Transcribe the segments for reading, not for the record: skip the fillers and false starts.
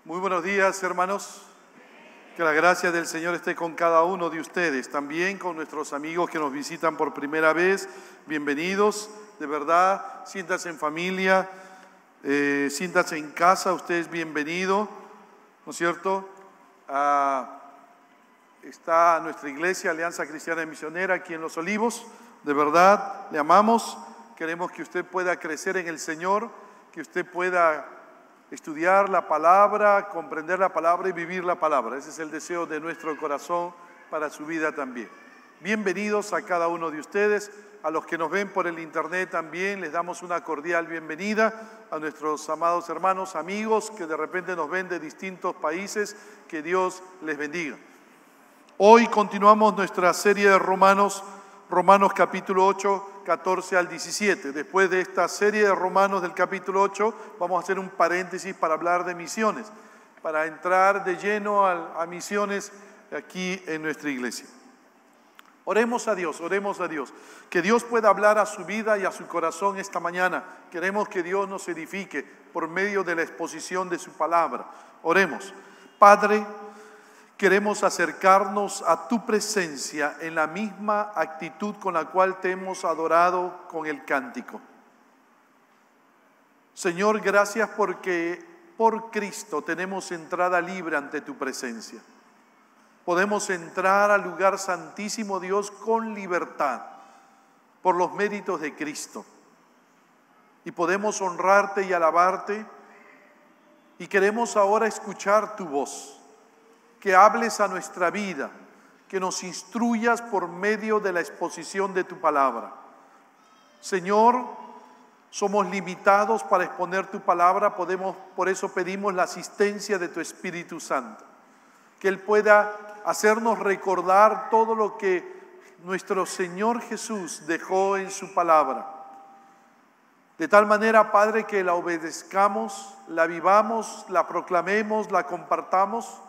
Muy buenos días, hermanos. Que la gracia del Señor esté con cada uno de ustedes, también con nuestros amigos que nos visitan por primera vez. Bienvenidos, de verdad, siéntanse en familia, siéntanse en casa, usted es bienvenido, ¿no es cierto? Está nuestra iglesia, Alianza Cristiana y Misionera, aquí en Los Olivos. De verdad, le amamos, queremos que usted pueda crecer en el Señor, que usted pueda estudiar la palabra, comprender la palabra y vivir la palabra. Ese es el deseo de nuestro corazón para su vida también. Bienvenidos a cada uno de ustedes. A los que nos ven por el internet también les damos una cordial bienvenida. A nuestros amados hermanos, amigos que de repente nos ven de distintos países, que Dios les bendiga. Hoy continuamos nuestra serie de Romanos capítulo 8, 14 al 17. Después de esta serie de Romanos del capítulo 8, vamos a hacer un paréntesis para hablar de misiones, para entrar de lleno a misiones aquí en nuestra iglesia. Oremos a Dios, que Dios pueda hablar a su vida y a su corazón esta mañana. Queremos que Dios nos edifique por medio de la exposición de su palabra. Oremos. Padre, queremos acercarnos a tu presencia en la misma actitud con la cual te hemos adorado con el cántico. Señor, gracias porque por Cristo tenemos entrada libre ante tu presencia. Podemos entrar al lugar santísimo, Dios, con libertad por los méritos de Cristo. Y podemos honrarte y alabarte. Y queremos ahora escuchar tu voz. Que hables a nuestra vida, que nos instruyas por medio de la exposición de tu palabra. Señor, somos limitados para exponer tu palabra, por eso pedimos la asistencia de tu Espíritu Santo, que Él pueda hacernos recordar todo lo que nuestro Señor Jesús dejó en su palabra. De tal manera, Padre, que la obedezcamos, la vivamos, la proclamemos, la compartamos,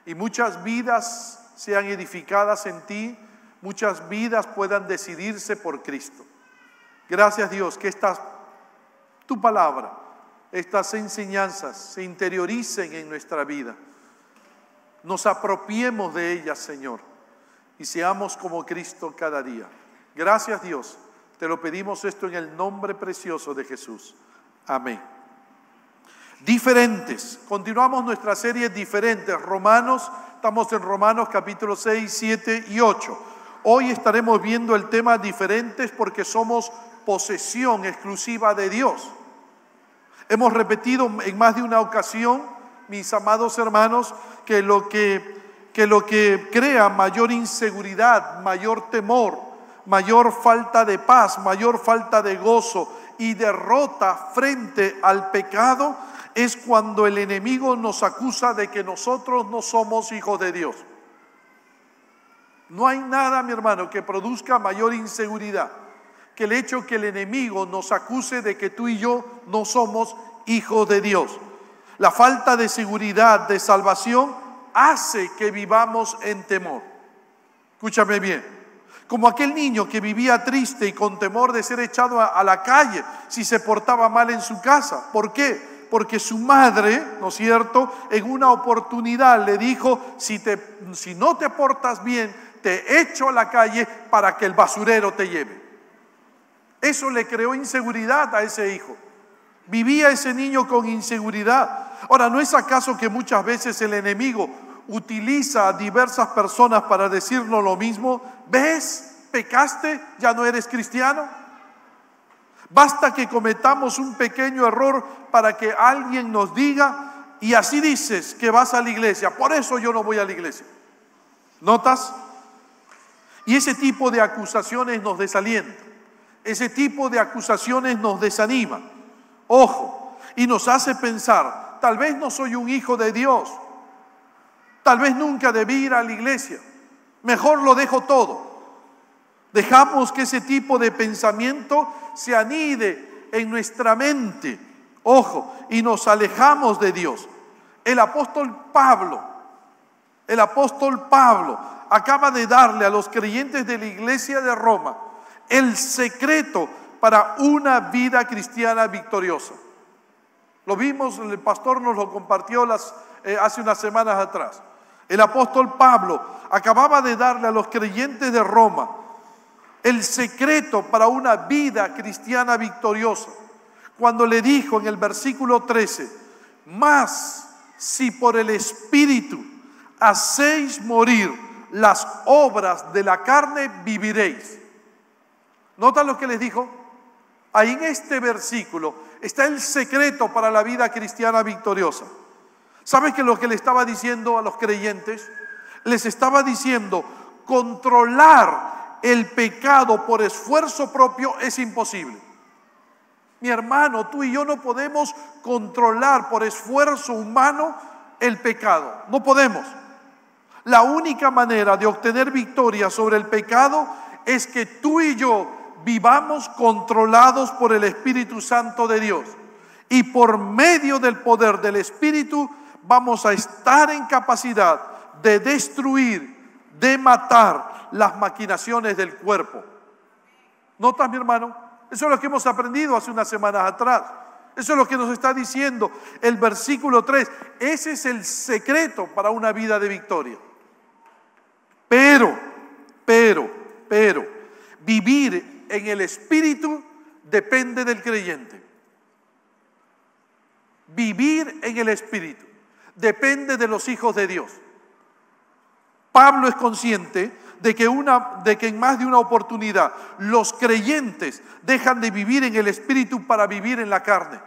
y muchas vidas sean edificadas en ti, muchas vidas puedan decidirse por Cristo. Gracias, Dios, que tu palabra, estas enseñanzas se interioricen en nuestra vida. Nos apropiemos de ellas, Señor, y seamos como Cristo cada día. Gracias, Dios, te lo pedimos esto en el nombre precioso de Jesús. Amén. Diferentes. Continuamos nuestra serie Diferentes. Estamos en Romanos capítulo 6, 7 y 8. Hoy estaremos viendo el tema Diferentes porque somos posesión exclusiva de Dios. Hemos repetido en más de una ocasión, mis amados hermanos, que lo que crea mayor inseguridad, mayor temor, mayor falta de paz, mayor falta de gozo y derrota frente al pecado es cuando el enemigo nos acusa de que nosotros no somos hijos de Dios. No hay nada, mi hermano, que produzca mayor inseguridad que el hecho que el enemigo nos acuse de que tú y yo no somos hijos de Dios. La falta de seguridad, de salvación, hace que vivamos en temor. Escúchame bien. Como aquel niño que vivía triste y con temor de ser echado a la calle si se portaba mal en su casa. ¿Por qué? Porque su madre, ¿no es cierto?, en una oportunidad le dijo, si no te portas bien, te echo a la calle para que el basurero te lleve. Eso le creó inseguridad a ese hijo. Vivía ese niño con inseguridad. Ahora, ¿no es acaso que muchas veces el enemigo utiliza a diversas personas para decirnos lo mismo? ¿Ves? ¿Pecaste? ¿Ya no eres cristiano? Basta que cometamos un pequeño error para que alguien nos diga, y así dices que vas a la iglesia, por eso yo no voy a la iglesia. ¿Notas? Y ese tipo de acusaciones nos desalienta, ese tipo de acusaciones nos desanima, ojo, y nos hace pensar, tal vez no soy un hijo de Dios, tal vez nunca debí ir a la iglesia, mejor lo dejo todo. Dejamos que ese tipo de pensamiento se anide en nuestra mente, ojo, y nos alejamos de Dios. El apóstol Pablo acaba de darle a los creyentes de la iglesia de Roma el secreto para una vida cristiana victoriosa. Lo vimos, el pastor nos lo compartió hace unas semanas atrás. El apóstol Pablo acababa de darle a los creyentes de Roma el secreto para una vida cristiana victoriosa, cuando le dijo en el versículo 13: mas si por el Espíritu hacéis morir las obras de la carne, viviréis. ¿Notan lo que les dijo? Ahí en este versículo está el secreto para la vida cristiana victoriosa. ¿Sabes qué lo que le estaba diciendo a los creyentes? Les estaba diciendo: controlar el pecado por esfuerzo propio es imposible. Mi hermano, tú y yo no podemos controlar por esfuerzo humano el pecado. No podemos. La única manera de obtener victoria sobre el pecado es que tú y yo vivamos controlados por el Espíritu Santo de Dios. Y por medio del poder del Espíritu vamos a estar en capacidad de destruir, de matar las maquinaciones del cuerpo. ¿Notas, mi hermano? Eso es lo que hemos aprendido hace unas semanas atrás. Eso es lo que nos está diciendo el versículo 3. Ese es el secreto para una vida de victoria. Pero, vivir en el Espíritu depende del creyente. Vivir en el Espíritu depende de los hijos de Dios. Pablo es consciente de que en más de una oportunidad los creyentes dejan de vivir en el Espíritu para vivir en la carne.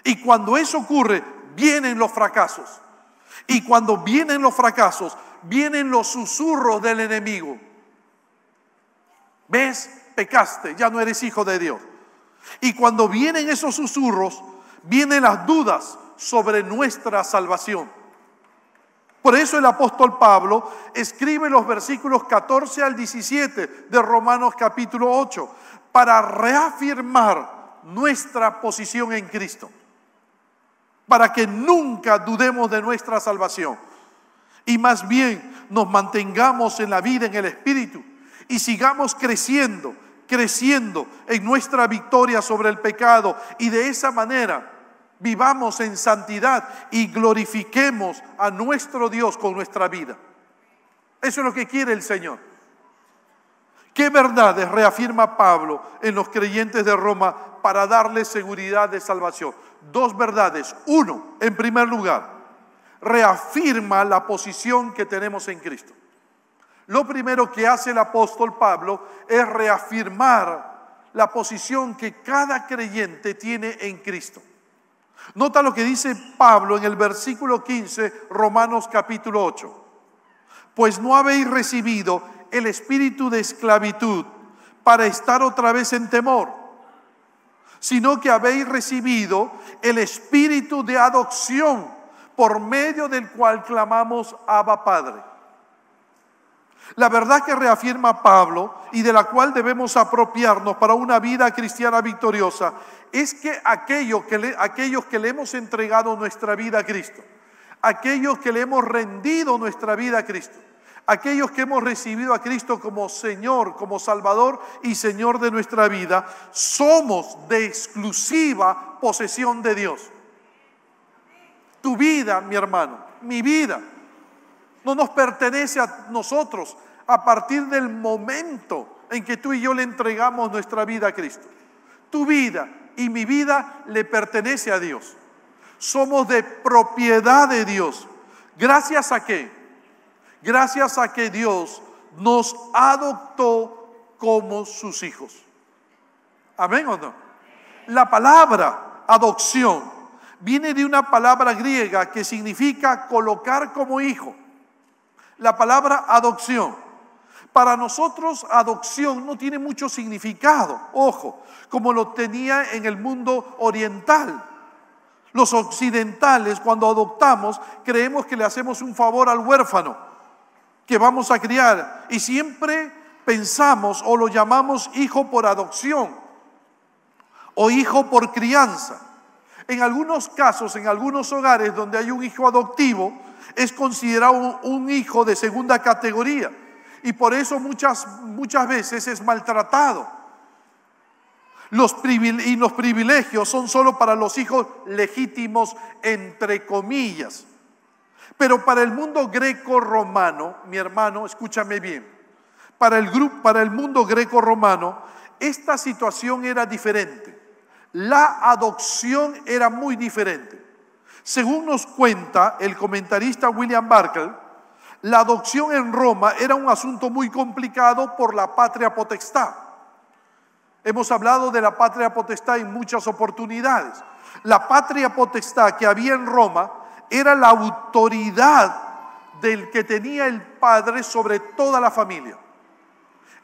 Y cuando eso ocurre, vienen los fracasos. Y cuando vienen los fracasos, vienen los susurros del enemigo. ¿Ves? Pecaste, ya no eres hijo de Dios. Y cuando vienen esos susurros, vienen las dudas sobre nuestra salvación. Por eso el apóstol Pablo escribe los versículos 14 al 17 de Romanos capítulo 8 para reafirmar nuestra posición en Cristo, para que nunca dudemos de nuestra salvación y más bien nos mantengamos en la vida en el Espíritu y sigamos creciendo en nuestra victoria sobre el pecado, y de esa manera vivamos en santidad y glorifiquemos a nuestro Dios con nuestra vida. Eso es lo que quiere el Señor. ¿Qué verdades reafirma Pablo en los creyentes de Roma para darles seguridad de salvación? Dos verdades. Uno, en primer lugar, reafirma la posición que tenemos en Cristo. Lo primero que hace el apóstol Pablo es reafirmar la posición que cada creyente tiene en Cristo. Nota lo que dice Pablo en el versículo 15, Romanos capítulo 8. Pues no habéis recibido el espíritu de esclavitud para estar otra vez en temor, sino que habéis recibido el espíritu de adopción, por medio del cual clamamos: Abba, Padre. La verdad que reafirma Pablo y de la cual debemos apropiarnos para una vida cristiana victoriosa es que aquellos que le hemos entregado nuestra vida a Cristo, aquellos que le hemos rendido nuestra vida a Cristo, aquellos que hemos recibido a Cristo como Señor, como Salvador y Señor de nuestra vida, somos de exclusiva posesión de Dios. Tu vida, mi hermano, mi vida, no nos pertenece a nosotros a partir del momento en que tú y yo le entregamos nuestra vida a Cristo. Tu vida y mi vida le pertenece a Dios. Somos de propiedad de Dios. ¿Gracias a qué? Gracias a que Dios nos adoptó como sus hijos. ¿Amén o no? La palabra adopción viene de una palabra griega que significa colocar como hijo. La palabra adopción. Para nosotros adopción no tiene mucho significado, ojo, como lo tenía en el mundo oriental. Los occidentales, cuando adoptamos, creemos que le hacemos un favor al huérfano que vamos a criar, y siempre pensamos o lo llamamos hijo por adopción o hijo por crianza. En algunos casos, en algunos hogares donde hay un hijo adoptivo, es considerado un hijo de segunda categoría, y por eso muchas veces es maltratado. Los privilegios son solo para los hijos legítimos, entre comillas. Pero para el mundo greco-romano, mi hermano, escúchame bien, para el mundo greco-romano, esta situación era diferente. La adopción era muy diferente. Según nos cuenta el comentarista William Barclay, la adopción en Roma era un asunto muy complicado por la patria potestad. Hemos hablado de la patria potestad en muchas oportunidades. La patria potestad que había en Roma era la autoridad del que tenía el padre sobre toda la familia.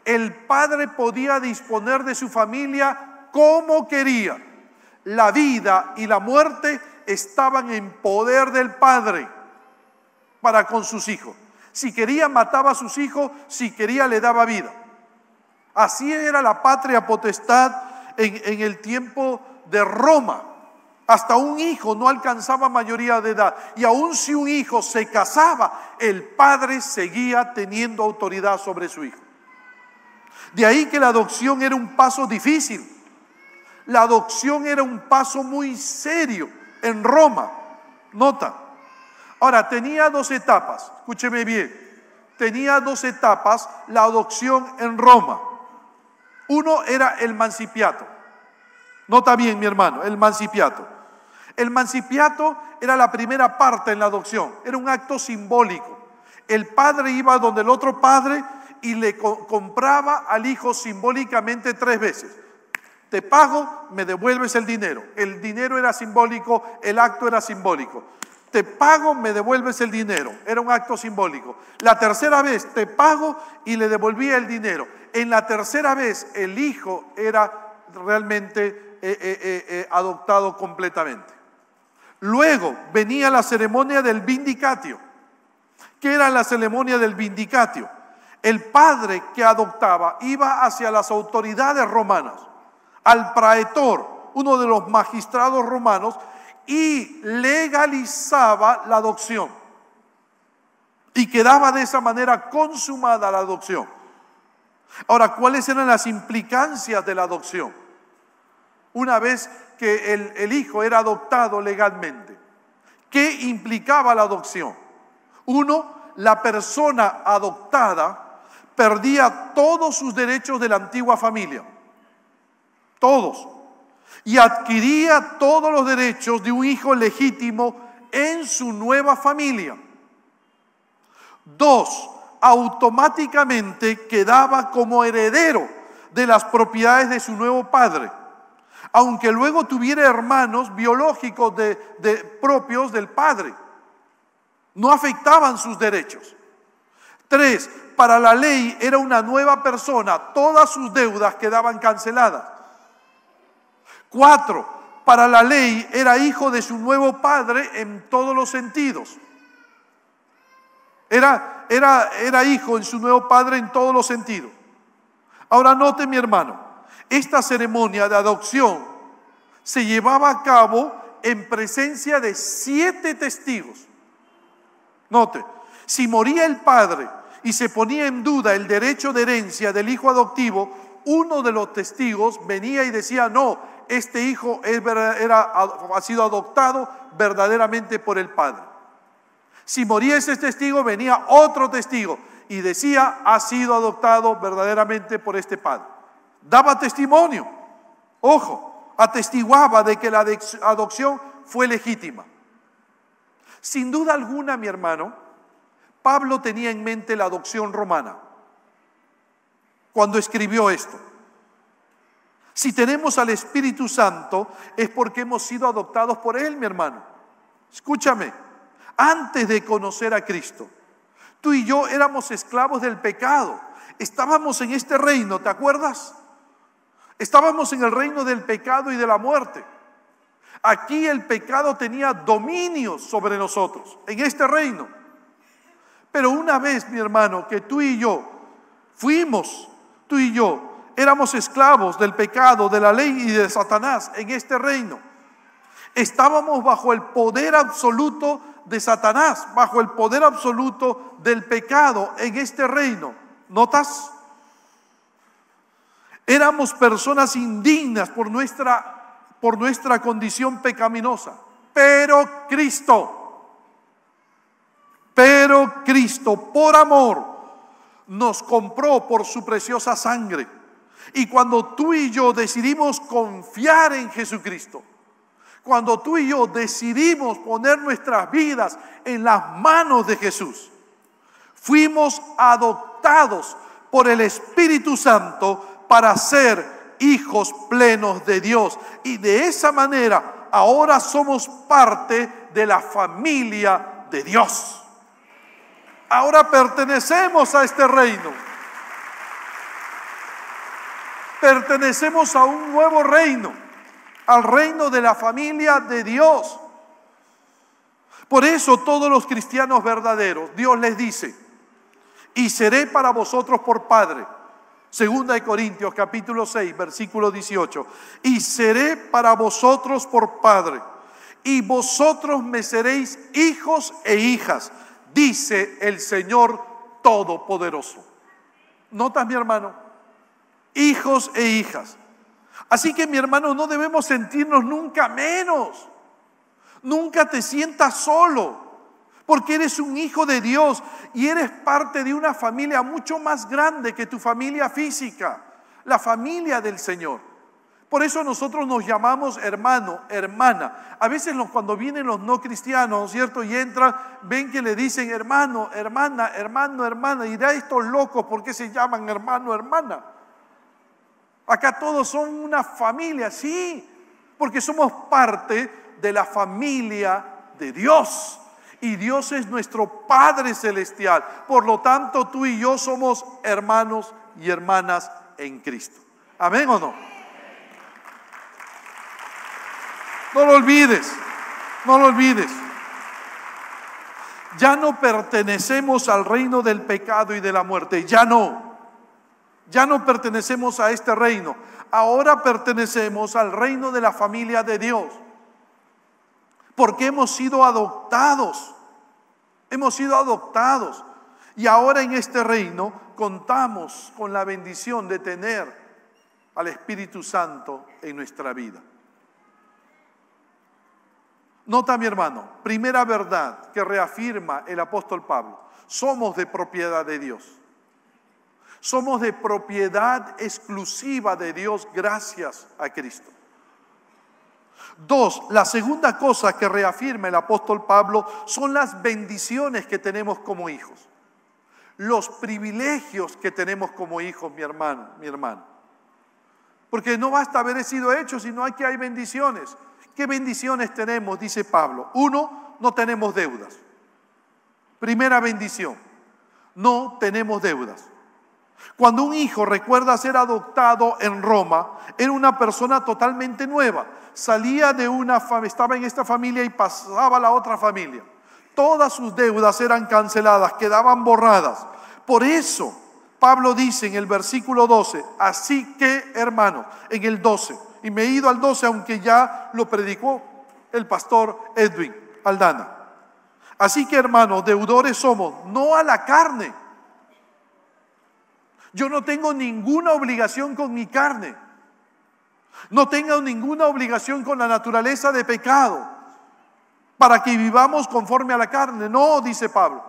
El padre podía disponer de su familia como quería. La vida y la muerte estaban en poder del padre para con sus hijos. Si quería mataba a sus hijos, si quería le daba vida. Así era la patria potestad en el tiempo de Roma. Hasta un hijo no alcanzaba mayoría de edad. Y aun si un hijo se casaba, el padre seguía teniendo autoridad sobre su hijo. De ahí que la adopción era un paso difícil. La adopción era un paso muy serio en Roma. Nota. Ahora, tenía dos etapas. Escúcheme bien. Tenía dos etapas la adopción en Roma. Uno era el mancipiato. Nota bien, mi hermano, el mancipiato. El mancipiato era la primera parte en la adopción, era un acto simbólico. El padre iba donde el otro padre y le compraba al hijo simbólicamente 3 veces. Te pago, me devuelves el dinero. El dinero era simbólico, el acto era simbólico. Te pago, me devuelves el dinero. Era un acto simbólico. La tercera vez, te pago y le devolvía el dinero. En la tercera vez, el hijo era realmente adoptado completamente. Luego venía la ceremonia del vindicatio. ¿Qué era la ceremonia del vindicatio? El padre que adoptaba iba hacia las autoridades romanas, al praetor, uno de los magistrados romanos, y legalizaba la adopción. Y quedaba de esa manera consumada la adopción. Ahora, ¿cuáles eran las implicancias de la adopción? Una vez que el hijo era adoptado legalmente, ¿qué implicaba la adopción? Uno, la persona adoptada perdía todos sus derechos de la antigua familia, todos, y adquiría todos los derechos de un hijo legítimo en su nueva familia. Dos, automáticamente quedaba como heredero de las propiedades de su nuevo padre, aunque luego tuviera hermanos biológicos propios del padre. No afectaban sus derechos. 3, para la ley era una nueva persona, todas sus deudas quedaban canceladas. 4, para la ley era hijo de su nuevo padre en todos los sentidos. Era hijo en su nuevo padre en todos los sentidos. Ahora note, mi hermano, esta ceremonia de adopción se llevaba a cabo en presencia de 7 testigos. Note, si moría el padre y se ponía en duda el derecho de herencia del hijo adoptivo, uno de los testigos venía y decía: no, este hijo ha sido adoptado verdaderamente por el padre. Si moría ese testigo, venía otro testigo y decía: ha sido adoptado verdaderamente por este padre. Daba testimonio, ojo, atestiguaba de que la adopción fue legítima. Sin duda alguna, mi hermano, Pablo tenía en mente la adopción romana cuando escribió esto. Si tenemos al Espíritu Santo es porque hemos sido adoptados por Él, mi hermano. Escúchame, antes de conocer a Cristo, tú y yo éramos esclavos del pecado. Estábamos en este reino, ¿te acuerdas? Estábamos en el reino del pecado y de la muerte. Aquí el pecado tenía dominio sobre nosotros, en este reino. Pero una vez, mi hermano, que tú y yo éramos esclavos del pecado, de la ley y de Satanás en este reino. Estábamos bajo el poder absoluto de Satanás, bajo el poder absoluto del pecado en este reino. ¿Notas? Éramos personas indignas por nuestra condición pecaminosa. Pero Cristo, Pero Cristo, por amor, nos compró por su preciosa sangre. Y cuando tú y yo decidimos confiar en Jesucristo, cuando tú y yo decidimos poner nuestras vidas en las manos de Jesús, fuimos adoptados por el Espíritu Santo para ser hijos plenos de Dios. Y de esa manera ahora somos parte de la familia de Dios. Ahora pertenecemos a este reino. Pertenecemos a un nuevo reino, al reino de la familia de Dios. Por eso todos los cristianos verdaderos, Dios les dice: y seré para vosotros por padre. Segunda de Corintios capítulo 6, versículo 18. Y seré para vosotros por padre, y vosotros me seréis hijos e hijas, dice el Señor Todopoderoso. ¿Notas, mi hermano? Hijos e hijas. Así que, mi hermano, no debemos sentirnos nunca menos. Nunca te sientas solo, porque eres un hijo de Dios y eres parte de una familia mucho más grande que tu familia física, la familia del Señor. Por eso nosotros nos llamamos hermano, hermana. A veces cuando vienen los no cristianos, ¿cierto? Y entran, ven que le dicen hermano, hermana, hermano, hermana. Y dirá, estos locos, ¿por qué se llaman hermano, hermana? Acá todos son una familia, sí, porque somos parte de la familia de Dios. Y Dios es nuestro Padre Celestial. Por lo tanto, tú y yo somos hermanos y hermanas en Cristo. ¿Amén o no? No lo olvides, no lo olvides. Ya no pertenecemos al reino del pecado y de la muerte, ya no. Ya no pertenecemos a este reino. Ahora pertenecemos al reino de la familia de Dios. Porque hemos sido adoptados. Hemos sido adoptados. Y ahora en este reino contamos con la bendición de tener al Espíritu Santo en nuestra vida. Nota, mi hermano, primera verdad que reafirma el apóstol Pablo: somos de propiedad de Dios. Somos de propiedad exclusiva de Dios gracias a Cristo. Dos, la segunda cosa que reafirma el apóstol Pablo son las bendiciones que tenemos como hijos. Los privilegios que tenemos como hijos, mi hermano, mi hermana. Porque no basta haber sido hechos, sino que hay bendiciones. ¿Qué bendiciones tenemos? Dice Pablo. Uno, no tenemos deudas. Primera bendición, no tenemos deudas. Cuando un hijo recuerda ser adoptado en Roma, era una persona totalmente nueva. Salía de una familia, estaba en esta familia y pasaba a la otra familia. Todas sus deudas eran canceladas, quedaban borradas. Por eso, Pablo dice en el versículo 12, así que, hermanos, en el 12, y me he ido al 12, aunque ya lo predicó el pastor Edwin Aldana. Así que, hermanos, deudores somos, no a la carne. Yo no tengo ninguna obligación con mi carne. No tengo ninguna obligación con la naturaleza de pecado para que vivamos conforme a la carne. No, dice Pablo.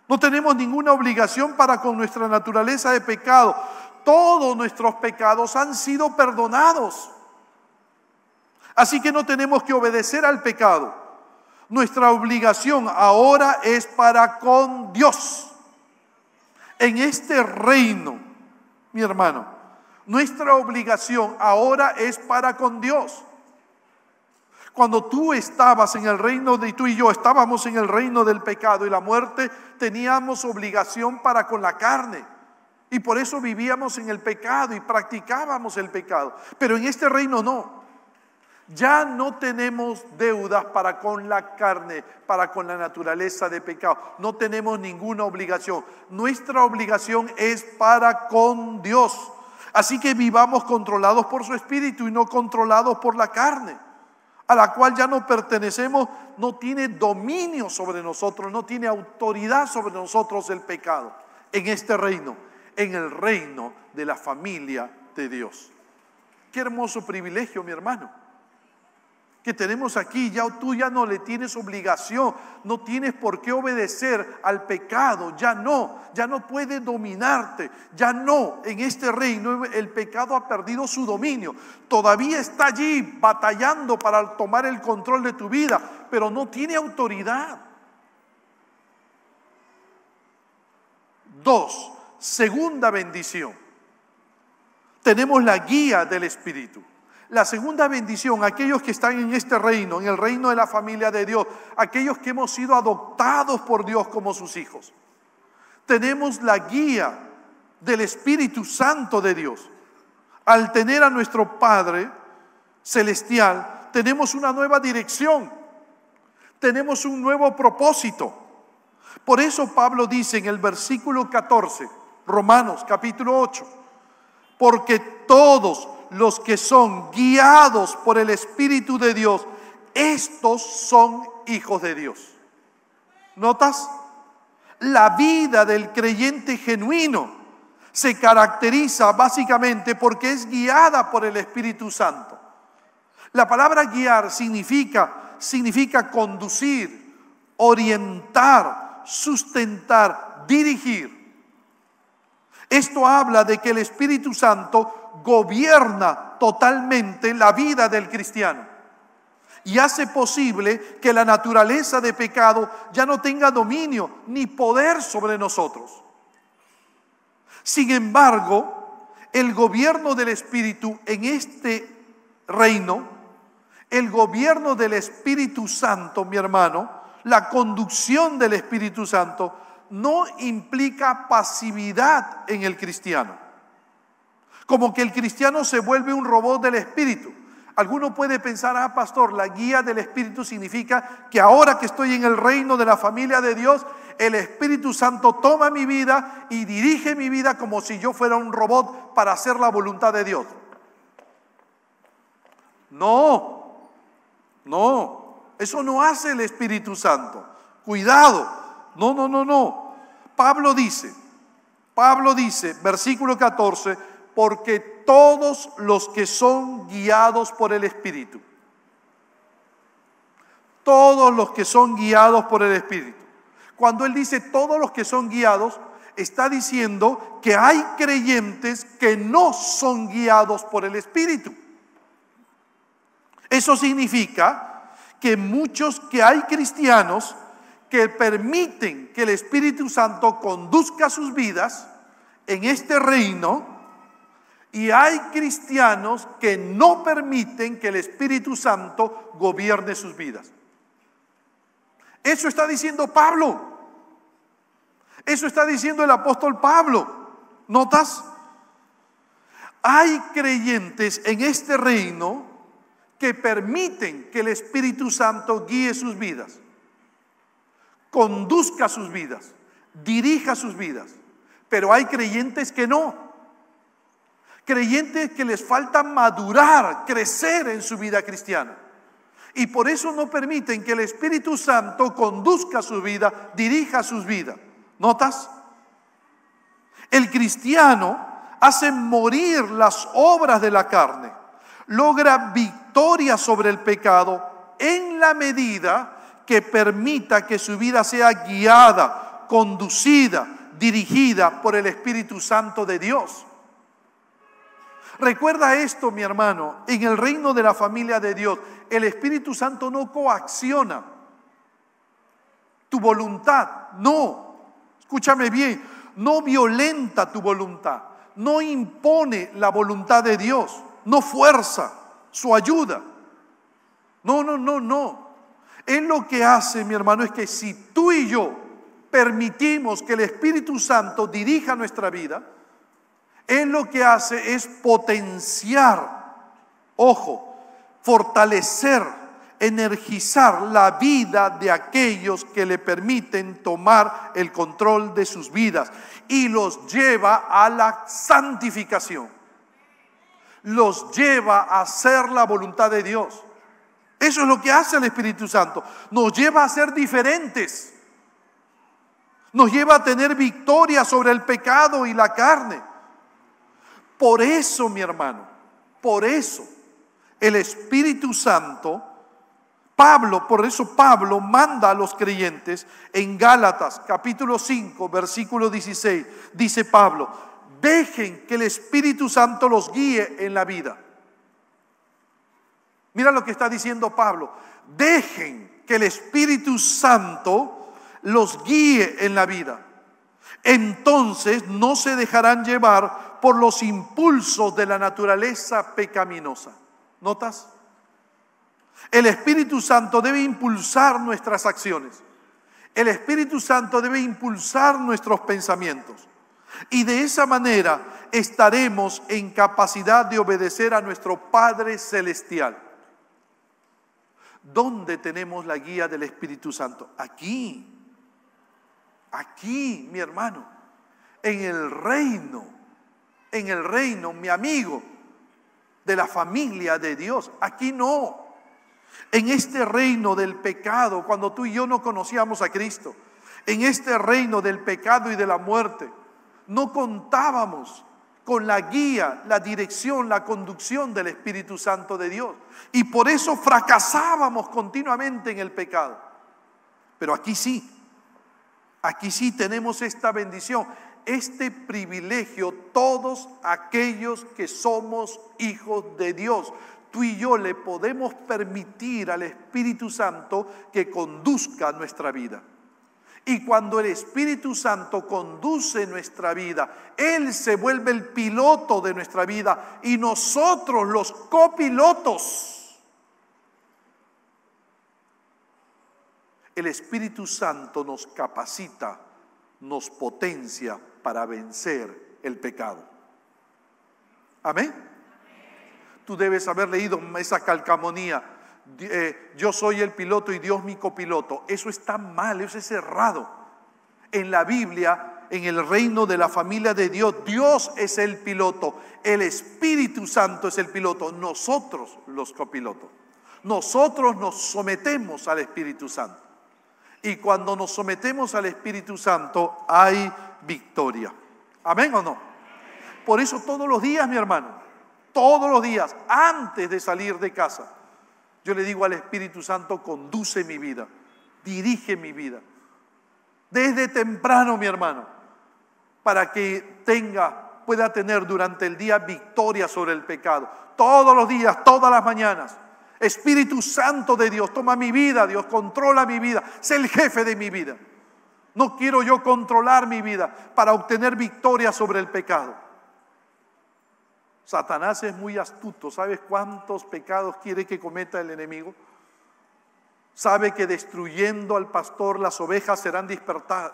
No tenemos ninguna obligación para con nuestra naturaleza de pecado. Todos nuestros pecados han sido perdonados. Así que no tenemos que obedecer al pecado. Nuestra obligación ahora es para con Dios. En este reino, mi hermano, nuestra obligación ahora es para con Dios. Cuando tú estabas en el reino de tú y yo estábamos en el reino del pecado y la muerte, teníamos obligación para con la carne. Y por eso vivíamos en el pecado y practicábamos el pecado. Pero en este reino no. Ya no tenemos deudas para con la carne, para con la naturaleza de pecado. No tenemos ninguna obligación. Nuestra obligación es para con Dios. Así que vivamos controlados por su espíritu y no controlados por la carne, a la cual ya no pertenecemos. No tiene dominio sobre nosotros, no tiene autoridad sobre nosotros el pecado. En este reino, en el reino de la familia de Dios. Qué hermoso privilegio, mi hermano. que tenemos aquí, ya tú ya no le tienes obligación, no tienes por qué obedecer al pecado, ya no puede dominarte, ya no, en este reino el pecado ha perdido su dominio, todavía está allí batallando para tomar el control de tu vida, pero no tiene autoridad. 2, segunda bendición, tenemos la guía del Espíritu. La segunda bendición, aquellos que están en este reino, en el reino de la familia de Dios, aquellos que hemos sido adoptados por Dios como sus hijos. Tenemos la guía del Espíritu Santo de Dios. Al tener a nuestro Padre Celestial, tenemos una nueva dirección, tenemos un nuevo propósito. Por eso Pablo dice en el versículo 14, Romanos capítulo 8, porque todos los que son guiados por el Espíritu de Dios, estos son hijos de Dios. ¿Notas? La vida del creyente genuino se caracteriza básicamente porque es guiada por el Espíritu Santo. La palabra guiar significa conducir, orientar, sustentar, dirigir. Esto habla de que el Espíritu Santo gobierna totalmente la vida del cristiano y hace posible que la naturaleza de pecado ya no tenga dominio ni poder sobre nosotros. Sin embargo, el gobierno del Espíritu en este reino, el gobierno del Espíritu Santo, mi hermano, la conducción del Espíritu Santo no implica pasividad en el cristiano. Como que el cristiano se vuelve un robot del Espíritu. Alguno puede pensar, pastor, la guía del Espíritu significa que ahora que estoy en el reino de la familia de Dios, el Espíritu Santo toma mi vida y dirige mi vida como si yo fuera un robot para hacer la voluntad de Dios. No, eso no hace el Espíritu Santo. Cuidado, no. Pablo dice, versículo 14, porque todos los que son guiados por el Espíritu. Todos los que son guiados por el Espíritu. Cuando él dice todos los que son guiados, está diciendo que hay creyentes que no son guiados por el Espíritu. Eso significa que hay cristianos que permiten que el Espíritu Santo conduzca sus vidas en este reino, y hay cristianos que no permiten que el Espíritu Santo gobierne sus vidas. Eso está diciendo Pablo. Eso está diciendo el apóstol Pablo. ¿Notas? Hay creyentes en este reino que permiten que el Espíritu Santo guíe sus vidas, conduzca sus vidas, dirija sus vidas. Pero hay creyentes que no. Creyentes que les falta madurar, crecer en su vida cristiana. Y por eso no permiten que el Espíritu Santo conduzca su vida, dirija sus vidas. ¿Notas? El cristiano hace morir las obras de la carne, logra victoria sobre el pecado en la medida que permita que su vida sea guiada, conducida, dirigida por el Espíritu Santo de Dios. Recuerda esto, mi hermano, en el reino de la familia de Dios, el Espíritu Santo no coacciona tu voluntad, no, escúchame bien, no violenta tu voluntad, no impone la voluntad de Dios, no fuerza su ayuda. No. Él lo que hace, mi hermano, es que si tú y yo permitimos que el Espíritu Santo dirija nuestra vida, Él lo que hace es potenciar, fortalecer, energizar la vida de aquellos que le permiten tomar el control de sus vidas y los lleva a la santificación, los lleva a hacer la voluntad de Dios. Eso es lo que hace el Espíritu Santo, nos lleva a ser diferentes, nos lleva a tener victoria sobre el pecado y la carne. Por eso, mi hermano, por eso el Espíritu Santo Por eso Pablo manda a los creyentes en Gálatas capítulo 5, versículo 16. Dice Pablo: dejen que el Espíritu Santo los guíe en la vida. Mira lo que está diciendo Pablo: dejen que el Espíritu Santo los guíe en la vida. Entonces no se dejarán llevar por los impulsos de la naturaleza pecaminosa. ¿Notas? El Espíritu Santo debe impulsar nuestras acciones. El Espíritu Santo debe impulsar nuestros pensamientos. Y de esa manera estaremos en capacidad de obedecer a nuestro Padre Celestial. ¿Dónde tenemos la guía del Espíritu Santo? Aquí, mi hermano, en el reino, mi amigo, de la familia de Dios. Aquí no. En este reino del pecado, cuando tú y yo no conocíamos a Cristo, en este reino del pecado y de la muerte, no contábamos con la guía, la dirección, la conducción del Espíritu Santo de Dios. Y por eso fracasábamos continuamente en el pecado. Pero aquí sí tenemos esta bendición, este privilegio, todos aquellos que somos hijos de Dios. Tú y yo le podemos permitir al Espíritu Santo que conduzca nuestra vida. Y cuando el Espíritu Santo conduce nuestra vida, Él se vuelve el piloto de nuestra vida y nosotros los copilotos. El Espíritu Santo nos capacita, nos potencia para vencer el pecado. Amén. Tú debes haber leído esa calcamonía. Yo soy el piloto y Dios mi copiloto. Eso está mal, eso es errado. En la Biblia, en el reino de la familia de Dios, Dios es el piloto, el Espíritu Santo es el piloto, nosotros los copilotos. Nosotros nos sometemos al Espíritu Santo. Y cuando nos sometemos al Espíritu Santo hay victoria. ¿Amén o no? Por eso todos los días, mi hermano, todos los días, antes de salir de casa, yo le digo al Espíritu Santo: conduce mi vida, dirige mi vida. Desde temprano, mi hermano, para que pueda tener durante el día victoria sobre el pecado. Todos los días, todas las mañanas. Espíritu Santo de Dios, toma mi vida, Dios, controla mi vida, sé el jefe de mi vida. No quiero yo controlar mi vida para obtener victoria sobre el pecado. Satanás es muy astuto. ¿Sabes cuántos pecados quiere que cometa el enemigo? Sabe que destruyendo al pastor las ovejas serán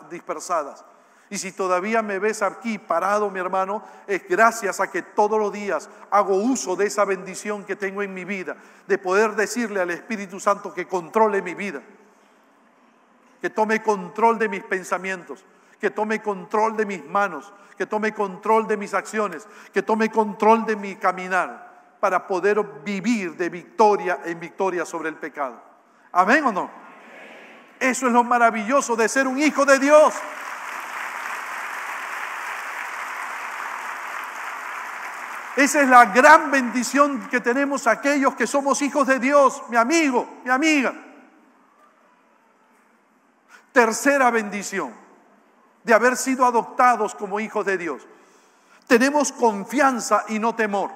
dispersadas. Y si todavía me ves aquí parado, mi hermano, es gracias a que todos los días hago uso de esa bendición que tengo en mi vida, de poder decirle al Espíritu Santo que controle mi vida, que tome control de mis pensamientos, que tome control de mis manos, que tome control de mis acciones, que tome control de mi caminar, para poder vivir de victoria en victoria sobre el pecado. ¿Amén o no? Eso es lo maravilloso de ser un hijo de Dios. Esa es la gran bendición que tenemos aquellos que somos hijos de Dios, mi amigo, mi amiga. Tercera bendición de haber sido adoptados como hijos de Dios. Tenemos confianza y no temor.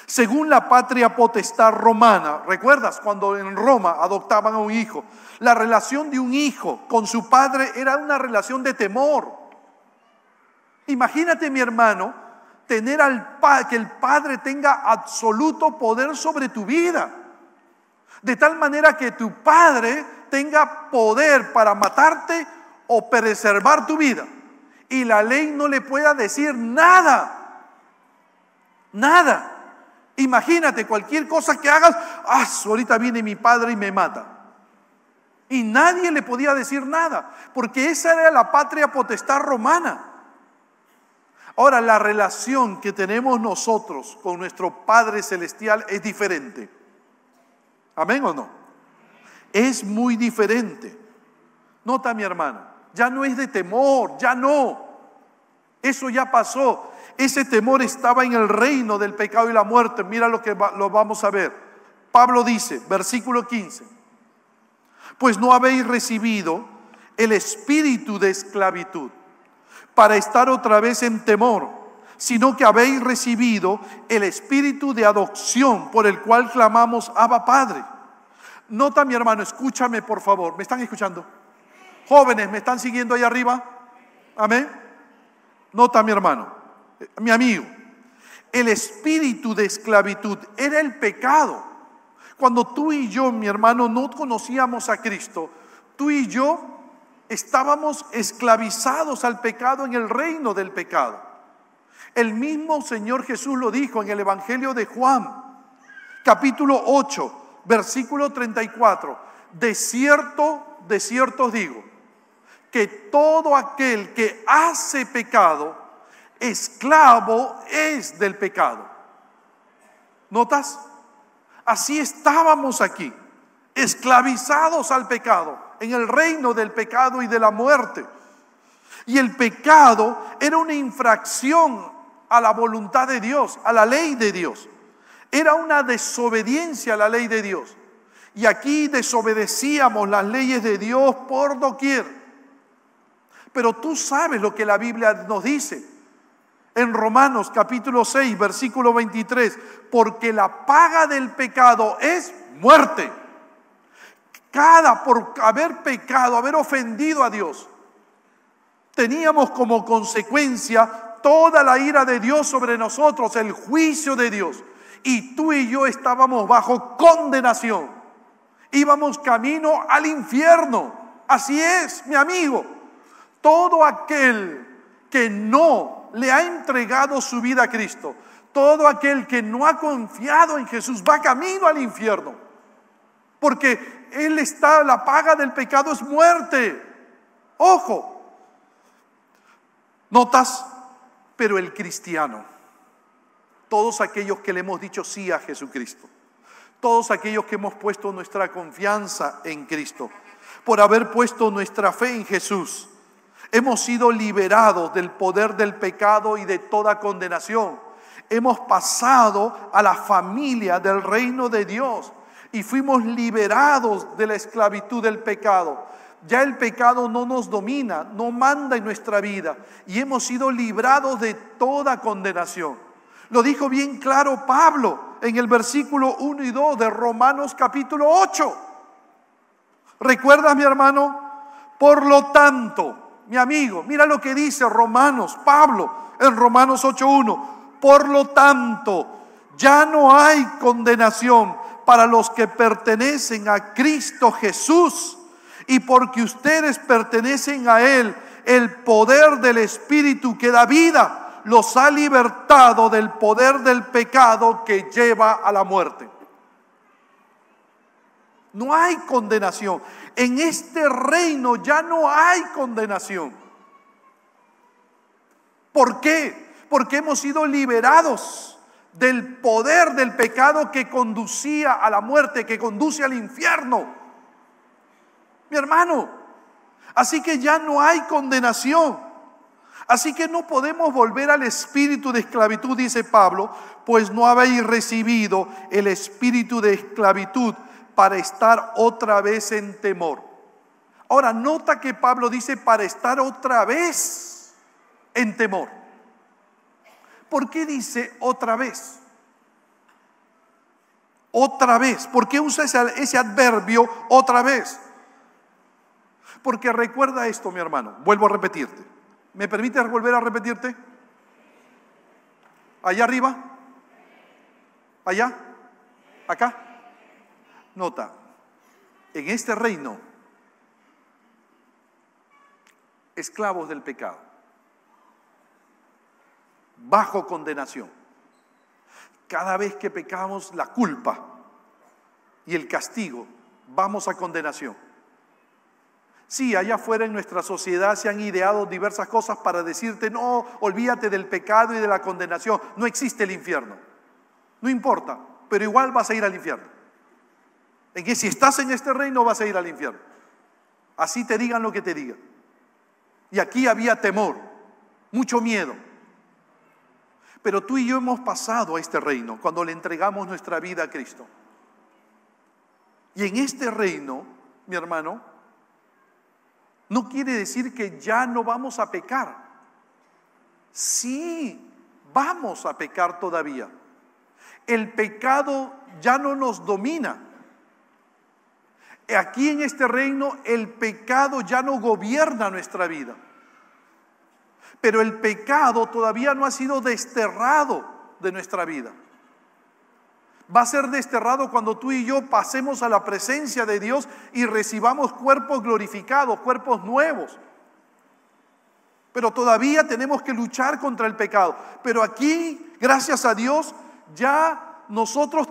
Según la patria potestad romana, ¿recuerdas cuando en Roma adoptaban a un hijo? La relación de un hijo con su padre era una relación de temor. Imagínate, mi hermano, tener que el padre tenga absoluto poder sobre tu vida, de tal manera que tu padre tenga poder para matarte o preservar tu vida, y la ley no le pueda decir nada. Imagínate, cualquier cosa que hagas, ahorita viene mi padre y me mata. Y nadie le podía decir nada, porque esa era la patria potestad romana. Ahora, la relación que tenemos nosotros con nuestro Padre Celestial es diferente. ¿Amén o no? Es muy diferente. Nota, mi hermana, ya no es de temor, ya no. Eso ya pasó. Ese temor estaba en el reino del pecado y la muerte. Mira lo que lo vamos a ver. Pablo dice, versículo 15, pues no habéis recibido el espíritu de esclavitud para estar otra vez en temor, sino que habéis recibido el espíritu de adopción por el cual clamamos Abba Padre. Nota, mi hermano, escúchame por favor. ¿Me están escuchando? Jóvenes, ¿me están siguiendo ahí arriba? Amén. Nota, mi hermano, mi amigo, el espíritu de esclavitud era el pecado. Cuando tú y yo, mi hermano, no conocíamos a Cristo, tú y yo estábamos esclavizados al pecado, en el reino del pecado. El mismo Señor Jesús lo dijo en el Evangelio de Juan, capítulo 8, versículo 34. De cierto os digo, que todo aquel que hace pecado, esclavo es del pecado. ¿Notas? Así estábamos aquí, esclavizados al pecado, en el reino del pecado y de la muerte. Y el pecado era una infracción a la voluntad de Dios, a la ley de Dios. Era una desobediencia a la ley de Dios. Y aquí desobedecíamos las leyes de Dios por doquier. Pero tú sabes lo que la Biblia nos dice. En Romanos capítulo 6, versículo 23, porque la paga del pecado es muerte. Por haber pecado, haber ofendido a Dios, teníamos como consecuencia toda la ira de Dios sobre nosotros, el juicio de Dios. Y tú y yo estábamos bajo condenación. Íbamos camino al infierno. Así es, mi amigo. Todo aquel que no le ha entregado su vida a Cristo, todo aquel que no ha confiado en Jesús, va camino al infierno. Porque la paga del pecado es muerte. Ojo. ¿Notas? Pero el cristiano, todos aquellos que le hemos dicho sí a Jesucristo, todos aquellos que hemos puesto nuestra confianza en Cristo, por haber puesto nuestra fe en Jesús, hemos sido liberados del poder del pecado y de toda condenación. Hemos pasado a la familia del reino de Dios y fuimos liberados de la esclavitud del pecado. Ya el pecado no nos domina, no manda en nuestra vida y hemos sido librados de toda condenación. Lo dijo bien claro Pablo en el versículo 1 y 2 de Romanos capítulo 8. ¿Recuerdas, mi hermano? Por lo tanto, mi amigo, mira lo que dice Pablo en Romanos 8:1. Por lo tanto, ya no hay condenación para los que pertenecen a Cristo Jesús. Y porque ustedes pertenecen a Él, el poder del Espíritu que da vida los ha libertado del poder del pecado que lleva a la muerte. No hay condenación. En este reino ya no hay condenación. ¿Por qué? Porque hemos sido liberados del poder del pecado que conducía a la muerte, que conduce al infierno. Mi hermano, así que ya no hay condenación. Así que no podemos volver al espíritu de esclavitud, dice Pablo, pues no habéis recibido el espíritu de esclavitud para estar otra vez en temor. Ahora, nota que Pablo dice para estar otra vez en temor. ¿Por qué dice otra vez? Otra vez. ¿Por qué usa ese adverbio otra vez? Porque recuerda esto, mi hermano. Vuelvo a repetirte. ¿Me permites volver a repetirte? Allá arriba. Allá. Acá. Nota, en este reino, esclavos del pecado, bajo condenación. Cada vez que pecamos, la culpa y el castigo, vamos a condenación. Sí, allá afuera en nuestra sociedad se han ideado diversas cosas para decirte, no, olvídate del pecado y de la condenación, no existe el infierno. No importa, pero igual vas a ir al infierno. En que si estás en este reino vas a ir al infierno. Así te digan lo que te digan. Y aquí había temor, mucho miedo. Pero tú y yo hemos pasado a este reino cuando le entregamos nuestra vida a Cristo. Y en este reino, mi hermano, no quiere decir que ya no vamos a pecar. Sí, vamos a pecar todavía. El pecado ya no nos domina. Aquí en este reino el pecado ya no gobierna nuestra vida. Pero el pecado todavía no ha sido desterrado de nuestra vida. Va a ser desterrado cuando tú y yo pasemos a la presencia de Dios y recibamos cuerpos glorificados, cuerpos nuevos. Pero todavía tenemos que luchar contra el pecado. Pero aquí, gracias a Dios, ya nosotros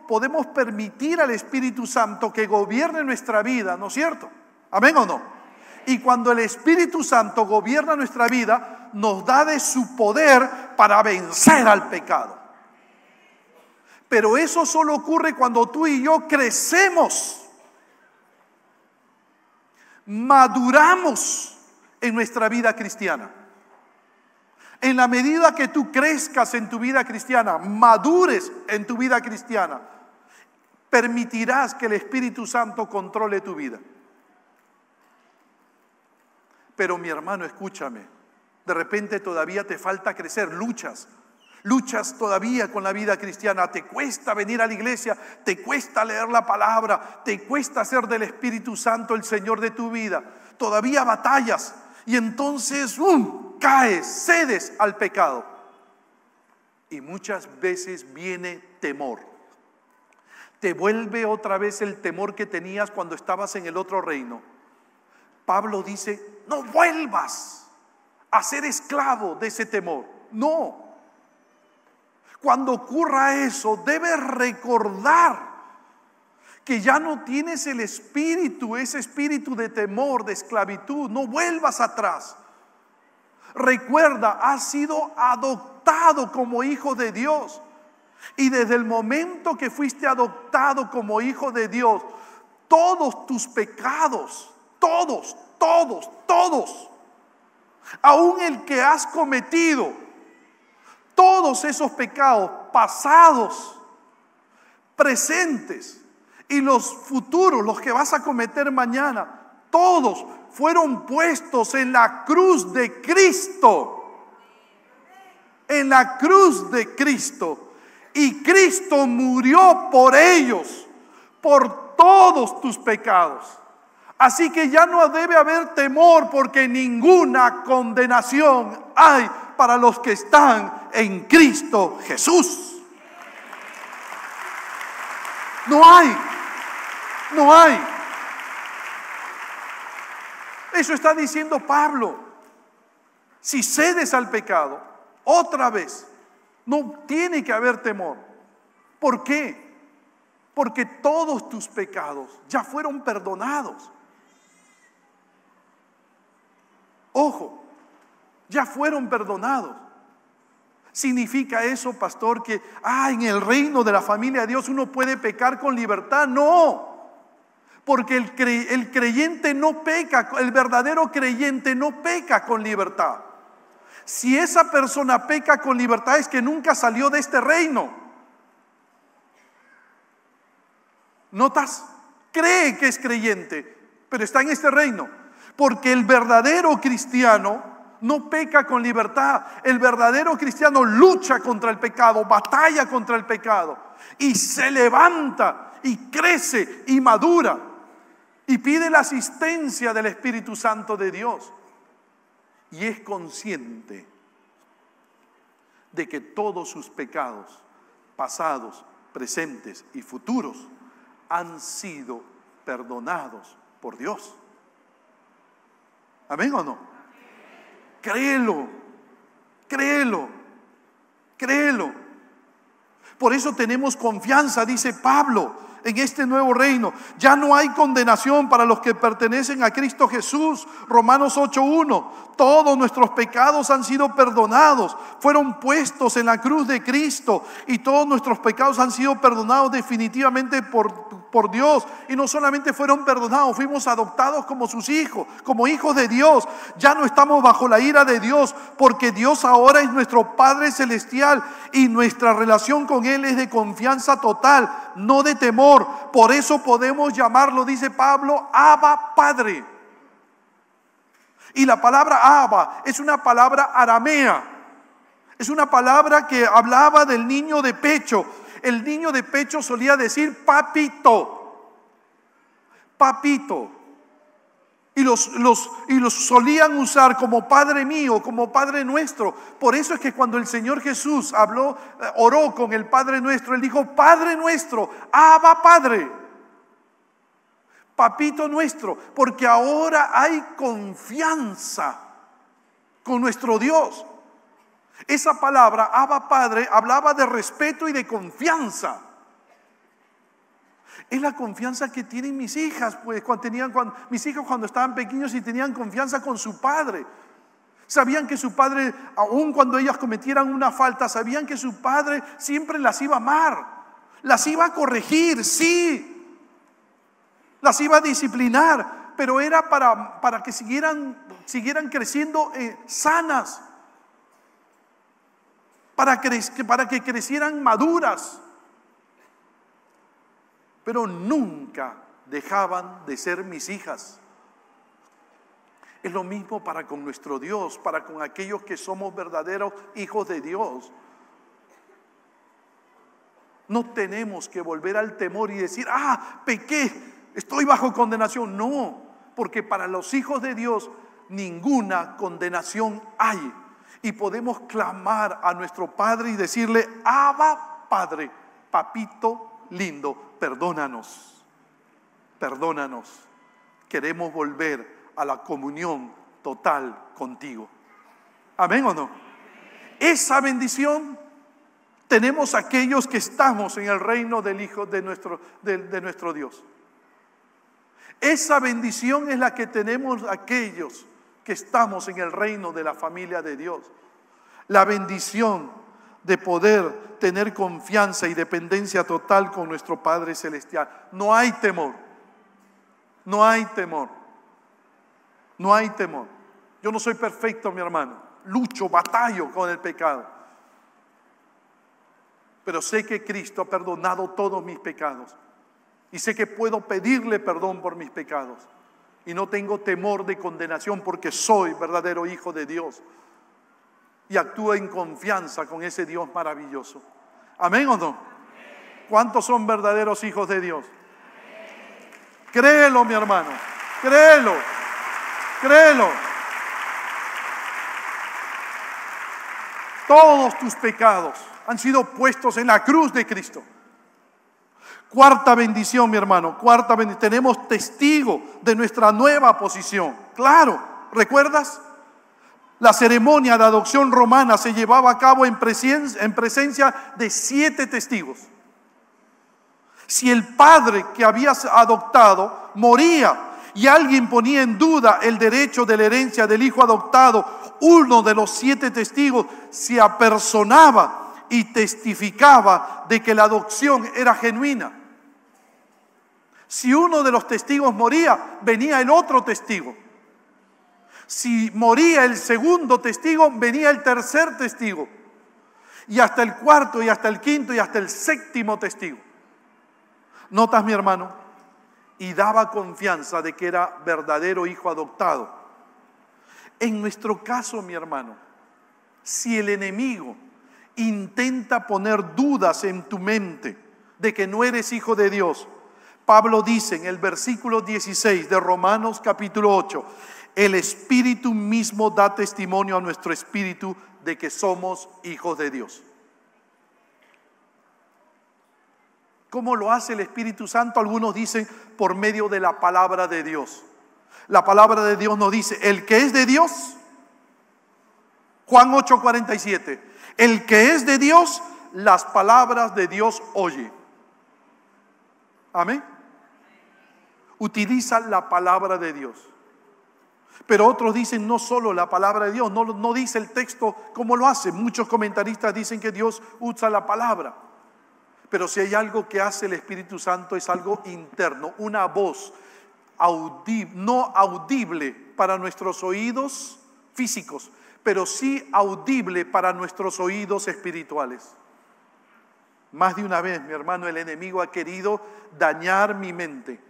podemos permitir al Espíritu Santo que gobierne nuestra vida, ¿no es cierto? ¿Amén o no? Y cuando el Espíritu Santo gobierna nuestra vida, nos da de su poder para vencer al pecado. Pero eso solo ocurre cuando tú y yo crecemos, maduramos en nuestra vida cristiana. En la medida que tú crezcas en tu vida cristiana, madures en tu vida cristiana, permitirás que el Espíritu Santo controle tu vida. Pero mi hermano, escúchame, de repente todavía te falta crecer, luchas todavía con la vida cristiana, te cuesta venir a la iglesia, te cuesta leer la palabra, te cuesta hacer del Espíritu Santo el Señor de tu vida, todavía batallas y entonces caes, cedes al pecado. Y muchas veces viene temor. Te vuelve otra vez el temor que tenías cuando estabas en el otro reino. Pablo dice, no vuelvas a ser esclavo de ese temor. No. Cuando ocurra eso, debes recordar que ya no tienes el espíritu, ese espíritu de temor, de esclavitud. No vuelvas atrás. Recuerda, has sido adoptado como hijo de Dios. Y desde el momento que fuiste adoptado como hijo de Dios, todos tus pecados, todos, aún el que has cometido, todos esos pecados pasados, presentes y los futuros, los que vas a cometer mañana, todos fueron puestos en la cruz de Cristo. En la cruz de Cristo. Y Cristo murió por ellos, por todos tus pecados. Así que ya no debe haber temor, porque ninguna condenación hay para los que están en Cristo Jesús. No hay. Eso está diciendo Pablo. Si cedes al pecado, otra vez, no tiene que haber temor. ¿Por qué? Porque todos tus pecados ya fueron perdonados. Ojo, ya fueron perdonados. ¿Significa eso, pastor, que en el reino de la familia de Dios uno puede pecar con libertad? No, porque el creyente no peca, el verdadero creyente no peca con libertad. Si esa persona peca con libertad, es que nunca salió de este reino. ¿Notas? Cree que es creyente, pero está en este reino. Porque el verdadero cristiano no peca con libertad. El verdadero cristiano lucha contra el pecado, batalla contra el pecado y se levanta y crece y madura y pide la asistencia del Espíritu Santo de Dios. Y es consciente de que todos sus pecados, pasados, presentes y futuros, han sido perdonados por Dios. ¿Amén o no? Créelo. Por eso tenemos confianza, dice Pablo, en este nuevo reino. Ya no hay condenación para los que pertenecen a Cristo Jesús. Romanos 8:1. Todos nuestros pecados han sido perdonados, fueron puestos en la cruz de Cristo, y todos nuestros pecados han sido perdonados definitivamente por por Dios. Y no solamente fueron perdonados, fuimos adoptados como sus hijos, como hijos de Dios. Ya no estamos bajo la ira de Dios, porque Dios ahora es nuestro Padre Celestial y nuestra relación con Él es de confianza total, no de temor. Por eso podemos llamarlo, dice Pablo, Abba Padre. Y la palabra Abba es una palabra aramea. Es una palabra que hablaba del niño de pecho. El niño de pecho solía decir papito. Papito. Y los solían usar como Padre mío, como Padre nuestro. Por eso es que cuando el Señor Jesús oró con el Padre nuestro, Él dijo, Padre nuestro, Abba Padre. Papito nuestro. Porque ahora hay confianza con nuestro Dios. Esa palabra, Abba Padre, hablaba de respeto y de confianza. Es la confianza que tienen mis hijas, pues mis hijos cuando estaban pequeños y tenían confianza con su padre. Sabían que su padre, aun cuando ellas cometieran una falta, sabían que su padre siempre las iba a amar, las iba a corregir, sí, las iba a disciplinar, pero era para que siguieran creciendo sanas. Para que crecieran maduras, pero nunca dejaban de ser mis hijas. Es lo mismo para con nuestro Dios, para con aquellos que somos verdaderos hijos de Dios. No tenemos que volver al temor y decir, pequé, estoy bajo condenación. No, porque para los hijos de Dios ninguna condenación hay. Y podemos clamar a nuestro Padre y decirle, Abba Padre, papito lindo, perdónanos, perdónanos. Queremos volver a la comunión total contigo. ¿Amén o no? Esa bendición tenemos aquellos que estamos en el reino del Hijo de nuestro Dios. Esa bendición es la que tenemos aquellos que estamos en el reino de la familia de Dios. La bendición de poder tener confianza y dependencia total con nuestro Padre Celestial. No hay temor. No hay temor. No hay temor. Yo no soy perfecto, mi hermano. Lucho, batallo con el pecado. Pero sé que Cristo ha perdonado todos mis pecados. Y sé que puedo pedirle perdón por mis pecados. Y no tengo temor de condenación porque soy verdadero hijo de Dios. Y actúo en confianza con ese Dios maravilloso. ¿Amén o no? ¿Cuántos son verdaderos hijos de Dios? Créelo, mi hermano. Créelo. Créelo. Todos tus pecados han sido puestos en la cruz de Cristo. Cuarta bendición, mi hermano, cuarta bendición. Tenemos testigo de nuestra nueva posición. Claro, ¿recuerdas? La ceremonia de adopción romana se llevaba a cabo en presencia de 7 testigos. Si el padre que habías adoptado moría y alguien ponía en duda el derecho de la herencia del hijo adoptado, uno de los 7 testigos se apersonaba y testificaba de que la adopción era genuina. Si uno de los testigos moría, venía el otro testigo. Si moría el segundo testigo, venía el tercer testigo. Y hasta el cuarto, y hasta el quinto, y hasta el séptimo testigo. ¿Notas, mi hermano? Y daba confianza de que era verdadero hijo adoptado. En nuestro caso, mi hermano, si el enemigo intenta poner dudas en tu mente de que no eres hijo de Dios, Pablo dice en el versículo 16 de Romanos capítulo 8, el Espíritu mismo da testimonio a nuestro espíritu de que somos hijos de Dios. ¿Cómo lo hace el Espíritu Santo? Algunos dicen por medio de la palabra de Dios. La palabra de Dios nos dice, el que es de Dios, Juan 8:47, el que es de Dios, las palabras de Dios oye. Amén. Utiliza la palabra de Dios. Pero otros dicen no solo la palabra de Dios, no dice el texto como lo hace. Muchos comentaristas dicen que Dios usa la palabra. Pero si hay algo que hace el Espíritu Santo es algo interno, una voz no audible para nuestros oídos físicos, pero sí audible para nuestros oídos espirituales. Más de una vez, mi hermano, el enemigo ha querido dañar mi mente.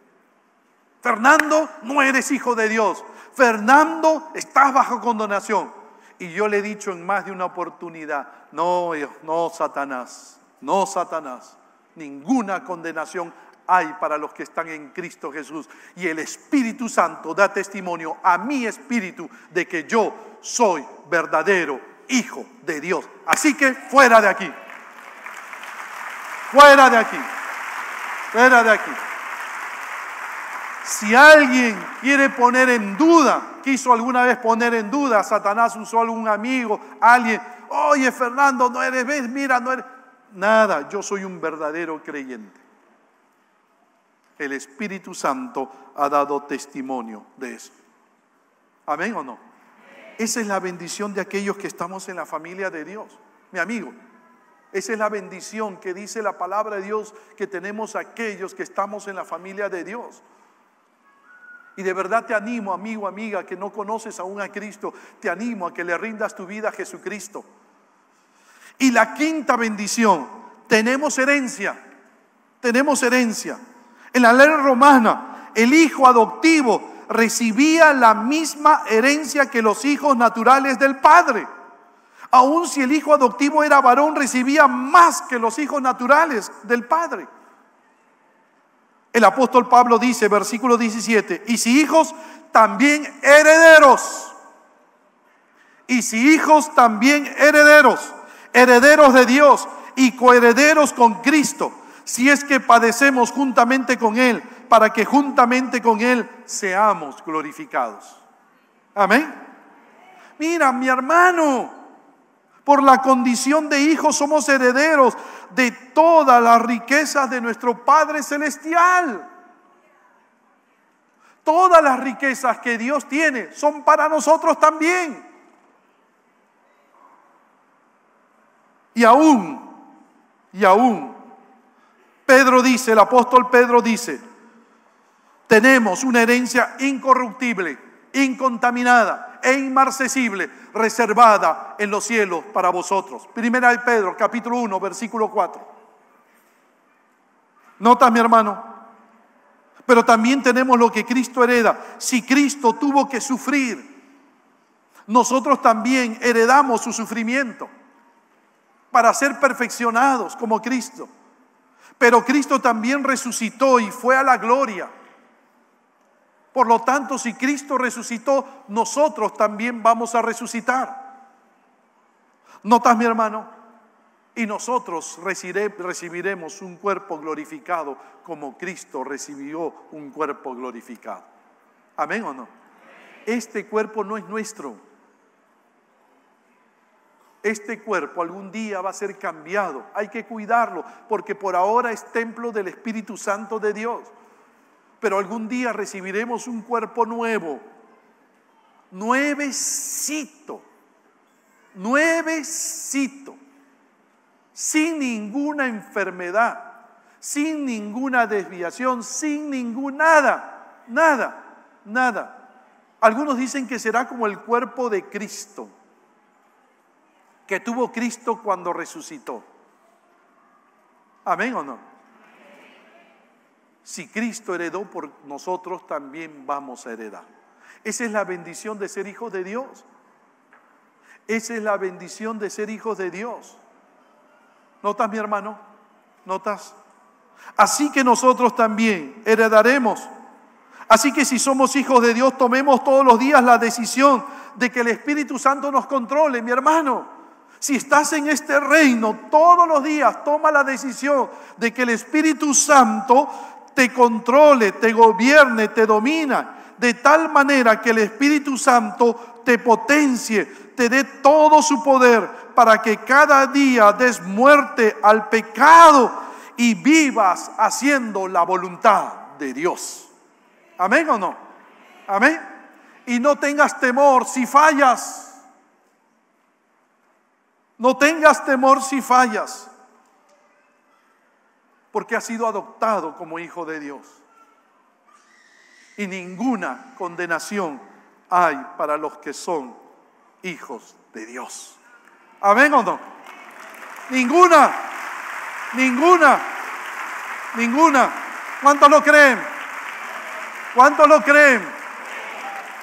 Fernando, no eres hijo de Dios. Fernando, estás bajo condenación. Y yo le he dicho en más de una oportunidad, no, Satanás, no, Satanás. Ninguna condenación hay para los que están en Cristo Jesús. Y el Espíritu Santo da testimonio a mi espíritu de que yo soy verdadero hijo de Dios. Así que fuera de aquí. Fuera de aquí. Fuera de aquí. Si alguien quiere poner en duda, quiso alguna vez poner en duda, Satanás usó a algún amigo, alguien, oye Fernando, no eres, ves, mira, no eres. Nada, yo soy un verdadero creyente. El Espíritu Santo ha dado testimonio de eso. ¿Amén o no? Esa es la bendición de aquellos que estamos en la familia de Dios, mi amigo. Esa es la bendición que dice la palabra de Dios que tenemos aquellos que estamos en la familia de Dios. Y de verdad te animo, amigo, amiga, que no conoces aún a Cristo, te animo a que le rindas tu vida a Jesucristo. Y la quinta bendición, tenemos herencia. Tenemos herencia. En la ley romana, el hijo adoptivo recibía la misma herencia que los hijos naturales del padre. Aun si el hijo adoptivo era varón, recibía más que los hijos naturales del padre. El apóstol Pablo dice, versículo 17, y si hijos, también herederos. Y si hijos, también herederos. Herederos de Dios y coherederos con Cristo, si es que padecemos juntamente con Él, para que juntamente con Él seamos glorificados. Amén. Mira, mi hermano, por la condición de hijos somos herederos de todas las riquezas de nuestro Padre Celestial. Todas las riquezas que Dios tiene son para nosotros también. Y aún, Pedro dice, el apóstol Pedro dice, tenemos una herencia incorruptible, incontaminada e inmarcesible, reservada en los cielos para vosotros. Primera de Pedro, capítulo 1, versículo 4. ¿Notas, mi hermano? Pero también tenemos lo que Cristo hereda. Si Cristo tuvo que sufrir, nosotros también heredamos su sufrimiento para ser perfeccionados como Cristo. Pero Cristo también resucitó y fue a la gloria. Por lo tanto, si Cristo resucitó, nosotros también vamos a resucitar. ¿Notas, mi hermano? Y nosotros recibiremos un cuerpo glorificado como Cristo recibió un cuerpo glorificado. ¿Amén o no? Este cuerpo no es nuestro. Este cuerpo algún día va a ser cambiado. Hay que cuidarlo porque por ahora es templo del Espíritu Santo de Dios. Pero algún día recibiremos un cuerpo nuevo, nuevecito, sin ninguna enfermedad, sin ninguna desviación, sin nada. Algunos dicen que será como el cuerpo de Cristo, que tuvo Cristo cuando resucitó. ¿Amén o no? Si Cristo heredó por nosotros, también vamos a heredar. Esa es la bendición de ser hijos de Dios. Esa es la bendición de ser hijos de Dios. ¿Notas, mi hermano? ¿Notas? Así que nosotros también heredaremos. Así que si somos hijos de Dios, tomemos todos los días la decisión de que el Espíritu Santo nos controle, mi hermano. Si estás en este reino, todos los días toma la decisión de que el Espíritu Santo te controle, te gobierne, te domina, de tal manera que el Espíritu Santo te potencie, te dé todo su poder para que cada día des muerte al pecado y vivas haciendo la voluntad de Dios. ¿Amén o no? ¿Amén? Y no tengas temor si fallas. No tengas temor si fallas. porque has sido adoptado como hijo de Dios. Y ninguna condenación hay para los que son hijos de Dios. ¿Amén o no? Ninguna. ¿Cuántos lo creen? ¿Cuántos lo creen?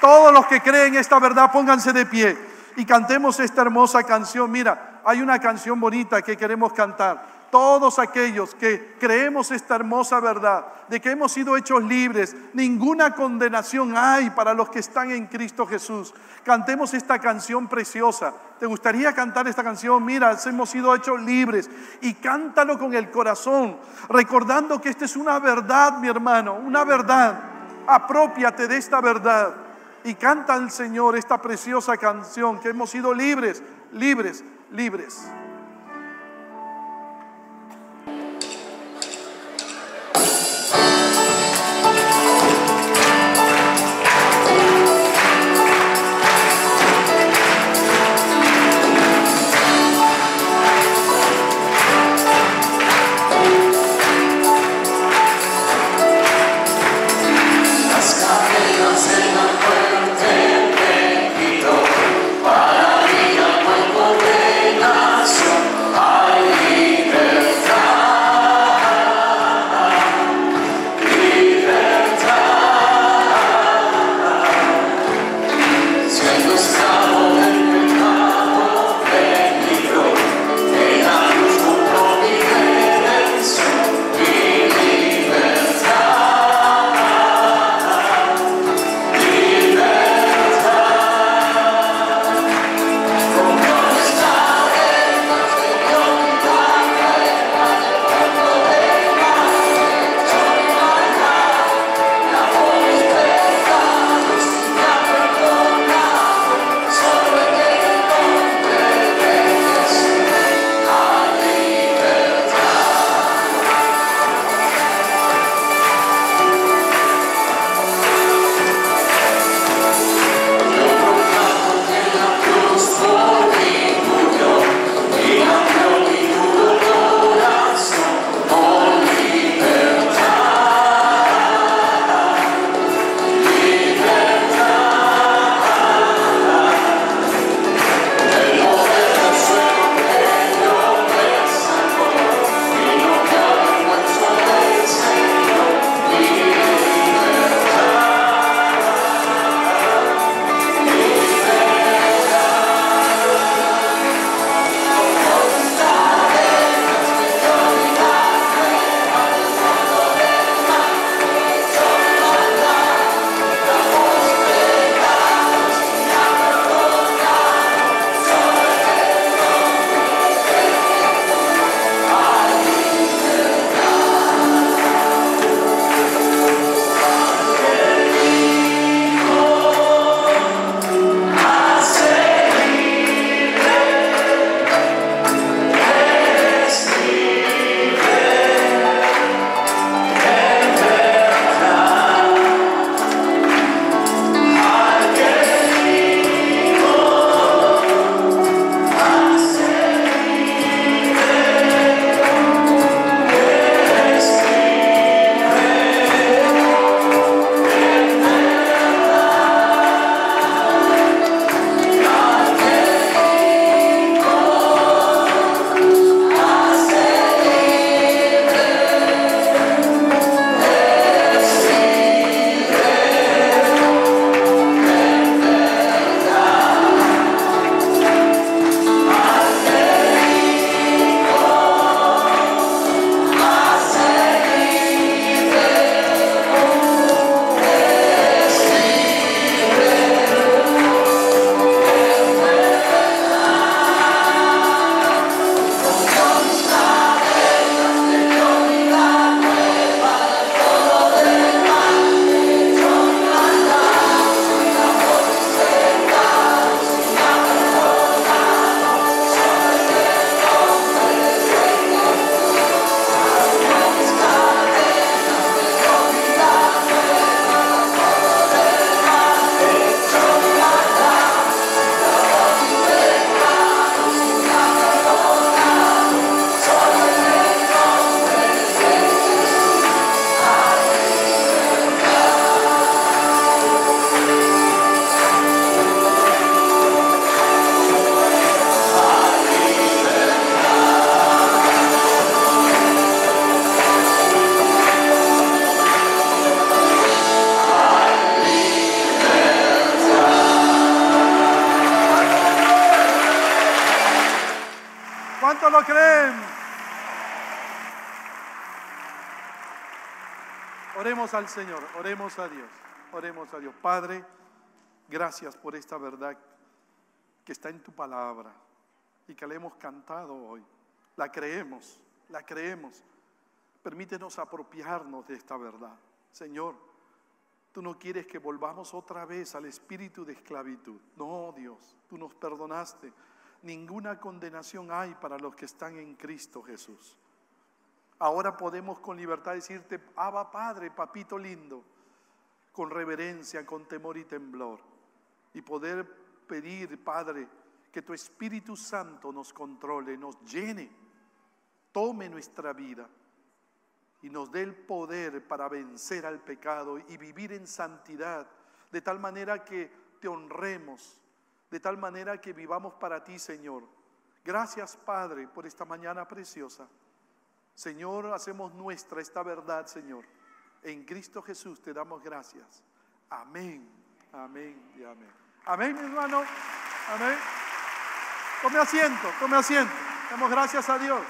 Todos los que creen esta verdad, pónganse de pie y cantemos esta hermosa canción. Mira, hay una canción bonita que queremos cantar. Todos aquellos que creemos esta hermosa verdad de que hemos sido hechos libres, ninguna condenación hay para los que están en Cristo Jesús. Cantemos esta canción preciosa. ¿Te gustaría cantar esta canción? Mira, hemos sido hechos libres, y cántalo con el corazón, recordando que esta es una verdad, mi hermano, una verdad. Aprópiate de esta verdad y canta al Señor esta preciosa canción, que hemos sido libres, libres, libres. Para ir al pueblo de nación. ¿Cuántos lo creen? Oremos al Señor, oremos a Dios, oremos a Dios. Padre, gracias por esta verdad que está en tu palabra y que la hemos cantado hoy. La creemos, la creemos. Permítenos apropiarnos de esta verdad. Señor, tú no quieres que volvamos otra vez al espíritu de esclavitud. No, Dios, tú nos perdonaste. Ninguna condenación hay para los que están en Cristo Jesús. Ahora podemos con libertad decirte, Abba Padre, papito lindo, con reverencia, con temor y temblor. Y poder pedir, Padre, que tu Espíritu Santo nos controle, nos llene, tome nuestra vida y nos dé el poder para vencer al pecado y vivir en santidad, de tal manera que te honremos, de tal manera que vivamos para ti, Señor. Gracias, Padre, por esta mañana preciosa. Señor, hacemos nuestra esta verdad, Señor. En Cristo Jesús te damos gracias. Amén, amén y amén. Amén, mi hermano. Amén. Tome asiento, tome asiento. Damos gracias a Dios.